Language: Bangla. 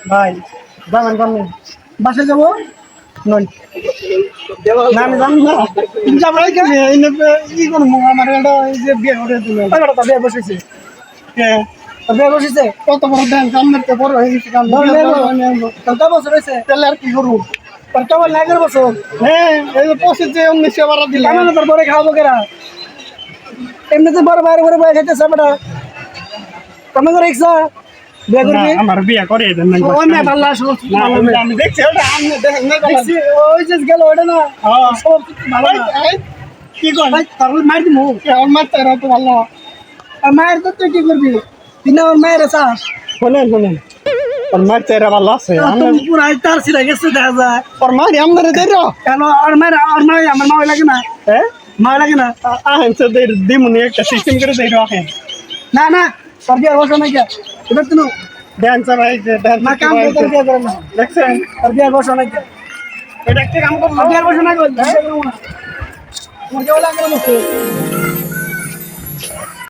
ভাই যাবেন কেমনি বাসায় যাবো নই না আমি জানি না যাবো কেমনি ই করবো আমার এটা এই যে বিয়ে করে দিল বিয়ে বসেছে বিয়ে বসেছে কত বড় দেন সামনে তো বড় হয়ে গেছে কত বছর হয়েছে তাহলে আর কি করবো কেমন লাগের বছর হ্যাঁ এই যে পঁচিশে 19 বারা দিলে কেমন তারপরে খাওয়াবো কেরা এমনিতে বড় বাইরে করে বয়ে খাইতেছে বেটা কেমন করে ইচ্ছা বিয়ে করবি আমার বিয়ে করে দেন না ওই মেয়ে ভালো আসো আমি দেখছি ওটা আমি দেখেন না দেখছি ওই যে গেল ওটা না হ্যাঁ সব ভালো কি কর ভাই তারপর মার দিমু আমার মার তারা তো ভালো আর মায়ের তো তুই কি করবি তিন আমার মায়ের চাস শোনেন আর মার তারা ভালো আছে আমি পুরো তার ছিড়ে গেছে দেখা যায় আর মার আমরে দে রো কেন আর মার আমার মা লাগে না হ্যাঁ মা লাগে না আহেন তো দে দিমুনি একটা সিস্টেম করে দেই রো আহেন না না তোর বিয়ে বসে না কি এবার তুমি ডান্স ভাই ডান্স না কাম করতে বিয়ে করে না দেখছেন তোর বিয়ে বসে না কি এটা একটা কাম করব বিয়ে বসে না কই মোর কেউ লাগে না